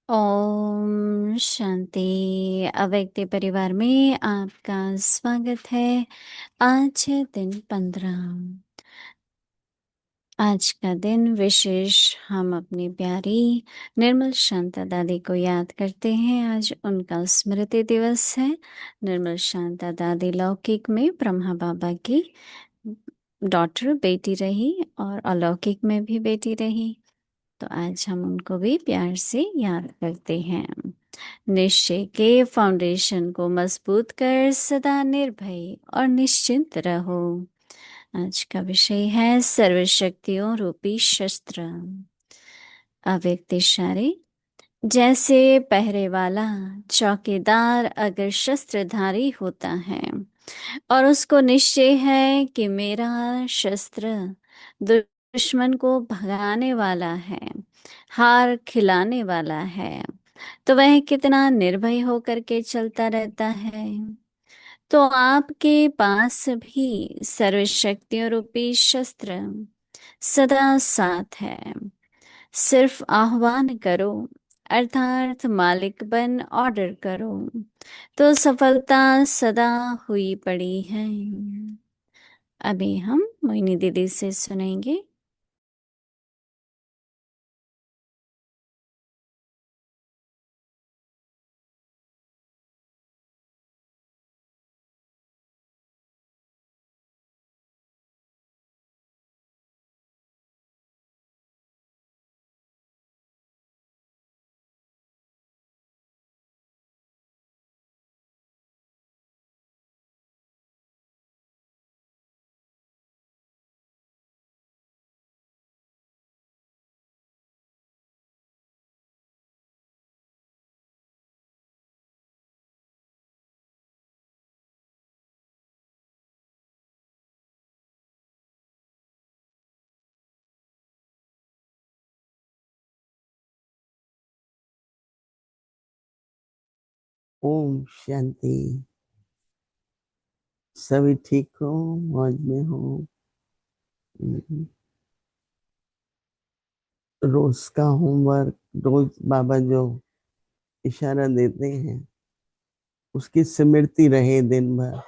ओम शांति। अव्यक्ति परिवार में आपका स्वागत है। आज है दिन 15। आज का दिन विशेष हम अपनी प्यारी निर्मल शांता दादी को याद करते हैं। आज उनका स्मृति दिवस है। निर्मल शांता दादी लौकिक में ब्रह्मा बाबा की डॉटर बेटी रही और अलौकिक में भी बेटी रही। तो आज हम उनको भी प्यार से याद करते हैं। निश्चय के फाउंडेशन को मजबूत कर सदा निर्भय और निश्चिंत रहो। आज का विषय है सर्वशक्तियों रूपी शस्त्र। अव्यक्त इशारे। जैसे पहरे वाला चौकीदार अगर शस्त्रधारी होता है और उसको निश्चय है कि मेरा शस्त्र दुश्मन को भगाने वाला है, हार खिलाने वाला है, तो वह कितना निर्भय होकर के चलता रहता है। तो आपके पास भी सर्वशक्तियों रूपी शस्त्र सदा साथ है। सिर्फ आह्वान करो, अर्थात मालिक बन ऑर्डर करो, तो सफलता सदा हुई पड़ी है। अभी हम मोहिनी दीदी से सुनेंगे। ओम शांति। सभी ठीक हो, मौज में हो। रोज का होमवर्क, रोज बाबा जो इशारा देते हैं उसकी स्मृति रहे दिन भर।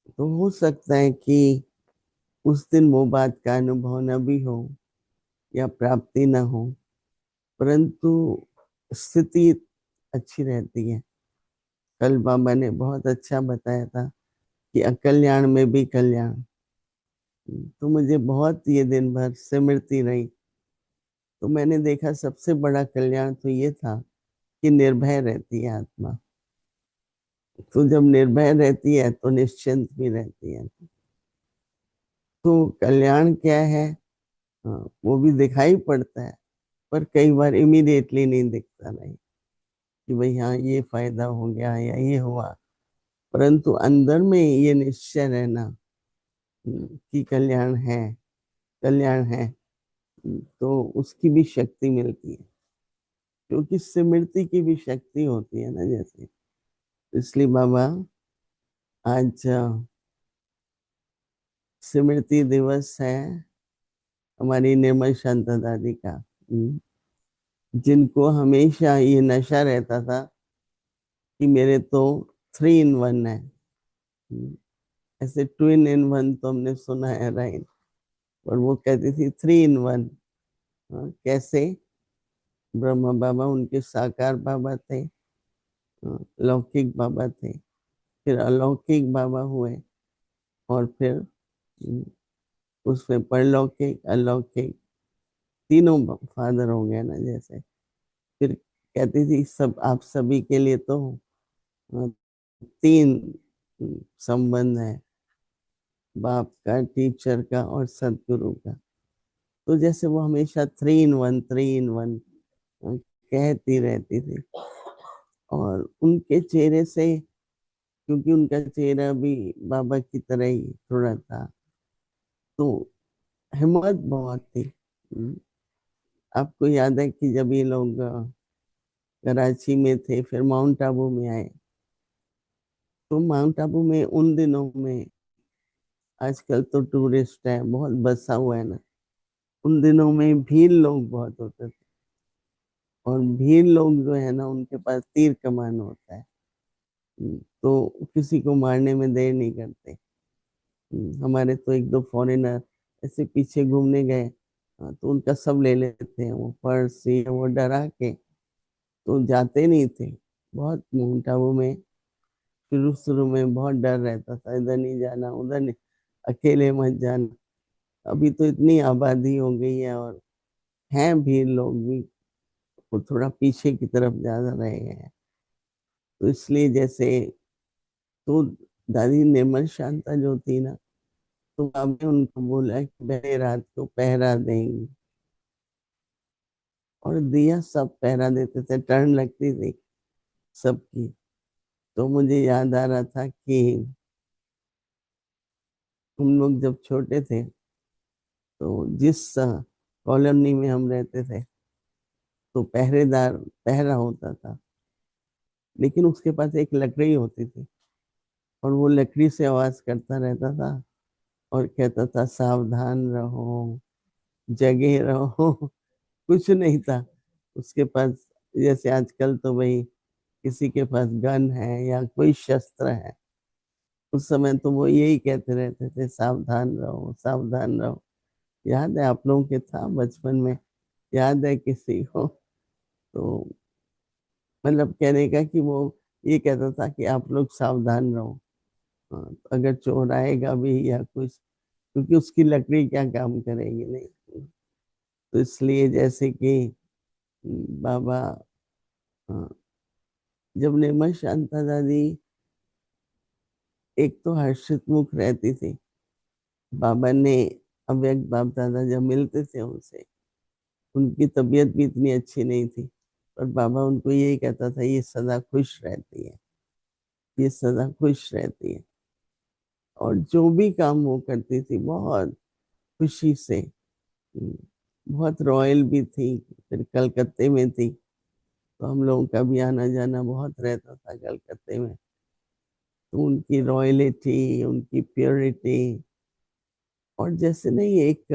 तो हो सकता है कि उस दिन वो बात का अनुभव न भी हो या प्राप्ति न हो, परंतु स्थिति अच्छी रहती है। कल बाबा ने बहुत अच्छा बताया था कि अकल्याण में भी कल्याण। तो मुझे बहुत ये दिन भर स्मृति रही। तो मैंने देखा सबसे बड़ा कल्याण तो ये था कि निर्भय रहती है आत्मा। तो जब निर्भय रहती है तो निश्चिंत भी रहती है। तो कल्याण क्या है? हाँ, वो भी दिखाई पड़ता है, पर कई बार इमीडिएटली नहीं दिखता। नहीं कि भाई हाँ ये फायदा हो गया या ये हुआ, परंतु अंदर में ये निश्चय रहना कि कल्याण है, कल्याण है। तो उसकी भी शक्ति मिलती है, क्योंकि स्मृति की भी शक्ति होती है ना जैसे। इसलिए बाबा आज स्मृति दिवस है हमारी निर्मल शांता दादी का, जिनको हमेशा ये नशा रहता था कि मेरे तो 3 in 1 है। ऐसे 2 in 1 तो हमने सुना है, राइट? और वो कहती थी 3 in 1। कैसे? ब्रह्मा बाबा उनके साकार बाबा थे, लौकिक बाबा थे, फिर अलौकिक बाबा हुए, और फिर उसमें परलौकिक अलौकिक तीनों फादर हो गए ना जैसे। फिर कहती थी सब आप सभी के लिए तो 3 संबंध है, बाप का, टीचर का और सदगुरु का। तो जैसे वो हमेशा 3 in 1 3 in 1 कहती रहती थी। और उनके चेहरे से, क्योंकि उनका चेहरा भी बाबा की तरह ही थोड़ा था, तो हिम्मत बहुत थी। आपको याद है कि जब ये लोग कराची में थे, फिर माउंट आबू में आए, तो माउंट आबू में उन दिनों में, आजकल तो टूरिस्ट है बहुत बसा हुआ है ना, उन दिनों में भीड़ लोग बहुत होते थे। और भीड़ लोग जो है ना, उनके पास तीर कमान होता है। तो किसी को मारने में देर नहीं करते। हमारे तो एक दो फॉरेनर ऐसे पीछे घूमने गए, तो उनका सब ले लेते हैं, वो पर्स ये वो डरा के, तो जाते नहीं थे। बहुत माउंट आबू में शुरू शुरू में बहुत डर रहता था, इधर नहीं जाना उधर नहीं, अकेले मत जाना। अभी तो इतनी आबादी हो गई है, और हैं भीड़ लोग भी, वो थोड़ा पीछे की तरफ ज्यादा रहे हैं। तो इसलिए जैसे, तो दादी निर्मल शांता जो थी ना, तो आपने उनको बोला कि पहले रात को पहरा देंगे, और दिया सब पहरा देते थे, टर्न लगती थी सबकी। तो मुझे याद आ रहा था कि हम लोग जब छोटे थे, तो जिस कॉलोनी में हम रहते थे, तो पहरेदार पहरा होता था, लेकिन उसके पास एक लकड़ी होती थी, और वो लकड़ी से आवाज करता रहता था, और कहता था सावधान रहो, जगे रहो। कुछ नहीं था उसके पास। जैसे आजकल तो भाई किसी के पास गन है या कोई शस्त्र है, उस समय तो वो यही कहते रहते थे, सावधान रहो सावधान रहो। याद है आप लोगों के था बचपन में? याद है किसी को? तो मतलब कहने का कि वो ये कहता था कि आप लोग सावधान रहो। हाँ, तो अगर चोर आएगा भी या कुछ, क्योंकि उसकी लकड़ी क्या काम करेगी, नहीं। तो इसलिए जैसे कि बाबा, हाँ, जब निर्मल शांता दादी एक तो हर्षित मुख रहती थी, बाबा ने अव्यक्त बाप दादा जब मिलते थे उनसे, उनकी तबीयत भी इतनी अच्छी नहीं थी, पर बाबा उनको यही कहता था, ये सदा खुश रहती है, ये सदा खुश रहती है। और जो भी काम वो करती थी बहुत खुशी से। हम्म, बहुत रॉयल भी थी। फिर कलकत्ते में थी, तो हम लोगों का भी आना जाना बहुत रहता था कलकत्ते में। तो उनकी रॉयलिटी, उनकी प्योरिटी, और जैसे नहीं एक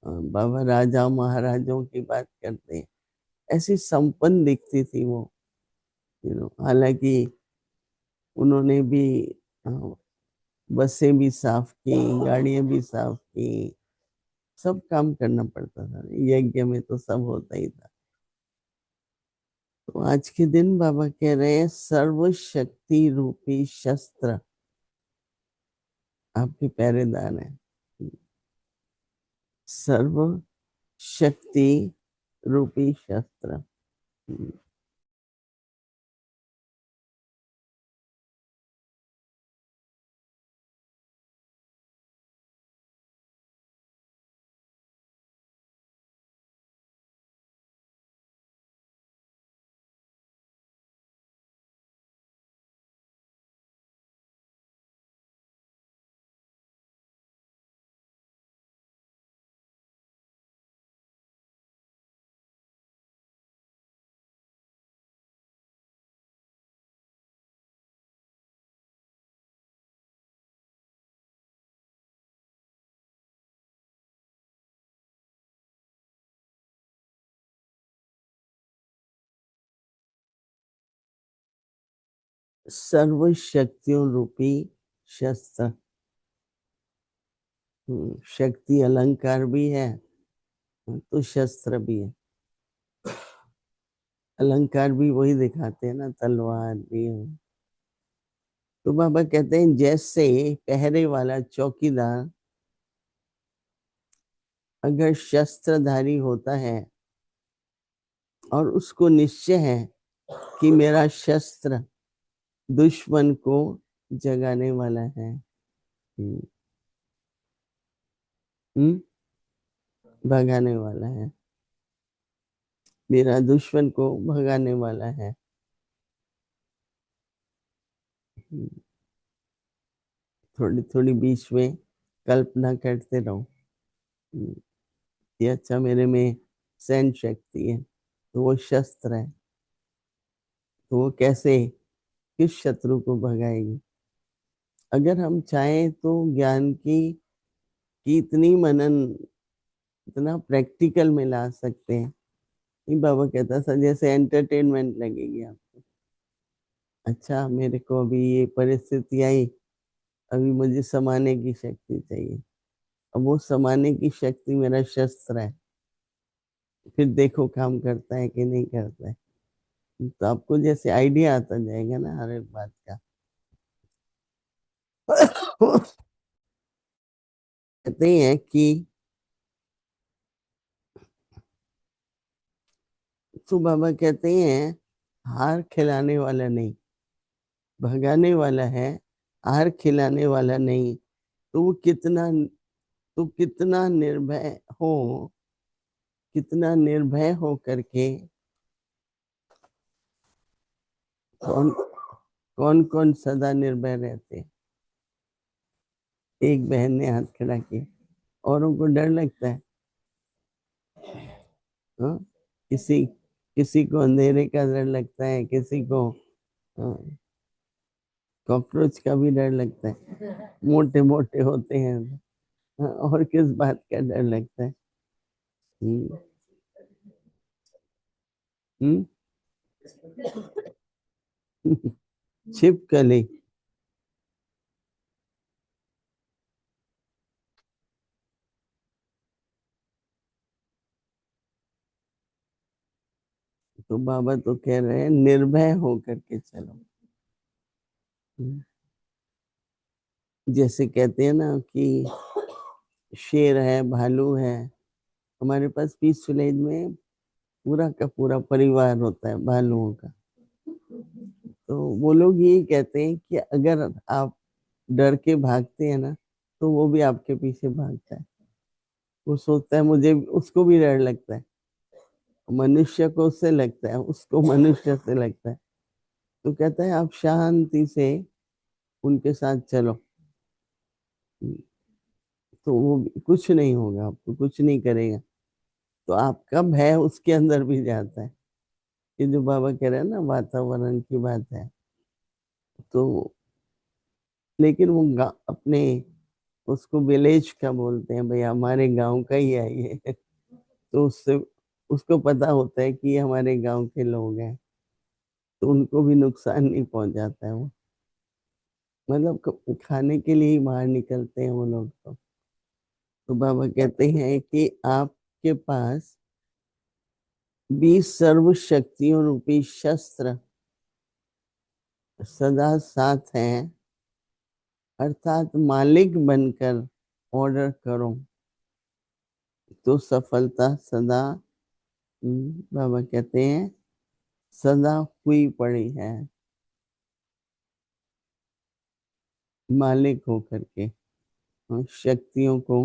बाबा राजा महाराजों की बात करते हैं, ऐसी संपन्न दिखती थी वो। हालांकि उन्होंने भी अ, बसें भी साफ की, गाड़ियां भी साफ की, सब काम करना पड़ता था, यज्ञ में तो सब होता ही था। तो आज के दिन बाबा कह रहे हैं, सर्व शक्ति रूपी शस्त्र आपके पहरेदार है। सर्व शक्ति रूपी शस्त्र। सर्व शक्तियों रूपी शस्त्र। शक्ति अलंकार भी है, तो शस्त्र भी है। अलंकार भी वही दिखाते हैं ना, तलवार भी है। तो बाबा कहते हैं, जैसे पहरे वाला चौकीदार अगर शस्त्रधारी होता है, और उसको निश्चय है कि मेरा शस्त्र दुश्मन को जगाने वाला है, हम्म, हम्म, भगाने वाला है, मेरा दुश्मन को भगाने वाला है। थोड़ी थोड़ी बीच में कल्पना करते रहो, हम्म, ये अच्छा मेरे में सहन शक्ति है, तो वो शस्त्र है। तो वो कैसे, किस शत्रु को भगाएगी? अगर हम चाहें तो ज्ञान की इतनी मनन, इतना प्रैक्टिकल में ला सकते हैं नहीं, बाबा कहता था जैसे एंटरटेनमेंट लगेगी आपको। अच्छा, मेरे को अभी ये परिस्थिति आई, अभी मुझे समाने की शक्ति चाहिए। अब वो समाने की शक्ति मेरा शस्त्र है, फिर देखो काम करता है कि नहीं करता है। तो आपको जैसे आइडिया आता जाएगा ना हर एक बात का। कहते हैं कि तो बाबा कहते हैं हार खिलाने वाला नहीं, भगाने वाला है, हार खिलाने वाला नहीं। तो वो कितना, तो कितना निर्भय हो, कितना निर्भय हो करके कौन कौन कौन सदा निर्भय रहते। एक बहन ने हाथ खड़ा किया, औरों को डर लगता है। हाँ, किसी किसी को अंधेरे का डर लगता है, किसी को कॉकरोच का भी डर लगता है, मोटे मोटे होते हैं। हाँ, और किस बात का डर लगता है? हम्म, हम्म। छिपकली। तो बाबा तो कह रहे हैं निर्भय हो करके चलो। हम्म, जैसे कहते हैं ना कि शेर है, भालू है। हमारे पास पीस विलेज में पूरा का पूरा परिवार होता है भालुओं का। तो वो लोग यही कहते हैं कि अगर आप डर के भागते हैं ना, तो वो भी आपके पीछे भागता है। वो सोचता है मुझे, उसको भी डर लगता है। मनुष्य को उससे लगता है, उसको मनुष्य से लगता है। तो कहता है आप शांति से उनके साथ चलो, तो वो कुछ नहीं होगा, आपको कुछ नहीं करेगा। तो आपका भय उसके अंदर भी जाता है। ये जो बाबा कह रहे हैं ना, वातावरण की बात है। तो लेकिन वो अपने उसको विलेज का बोलते हैं, भाई हमारे गांव का ही है ये। तो उससे उसको पता होता है कि ये हमारे गांव के लोग हैं, तो उनको भी नुकसान नहीं पहुंचाता है वो। मतलब खाने के लिए ही बाहर निकलते हैं वो लोग। तो बाबा कहते हैं कि आपके पास 20 सर्व शक्तियों रूपी शस्त्र सदा साथ हैं, अर्थात मालिक बनकर ऑर्डर करो तो सफलता सदा, बाबा कहते हैं, सदा हुई पड़ी है। मालिक होकर के, शक्तियों को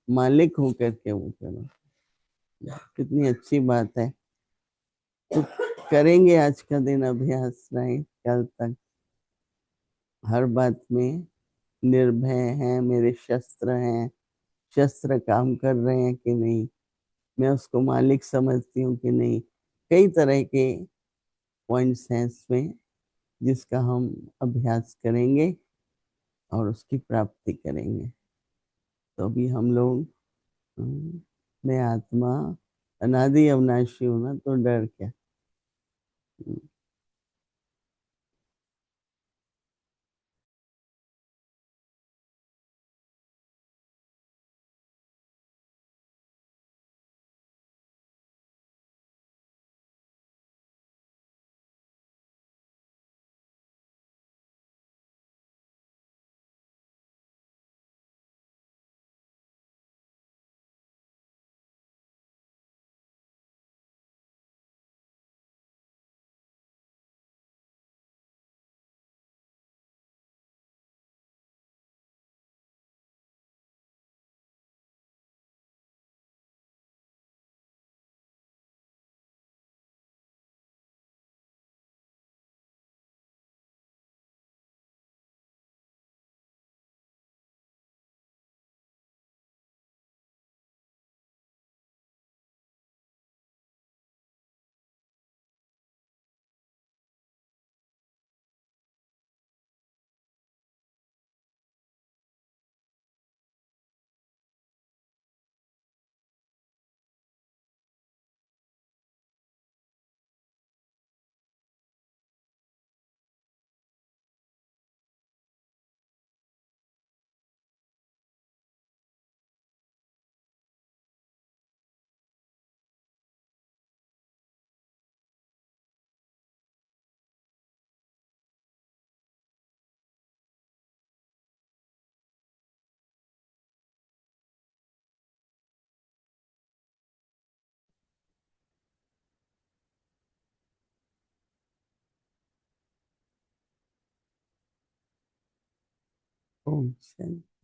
मालिक होकर के वो करो। कितनी अच्छी बात है। तो करेंगे आज का दिन अभ्यास, राइट? कल तक हर बात में निर्भय हैं, मेरे शस्त्र हैं, शस्त्र काम कर रहे हैं कि नहीं, मैं उसको मालिक समझती हूँ कि नहीं। कई तरह के पॉइंट्स हैं इसमें, जिसका हम अभ्यास करेंगे और उसकी प्राप्ति करेंगे। तो अभी हम लोग, मैं आत्मा अनादि अविनाशी हूं ना, तो डर क्या। ओम शांति।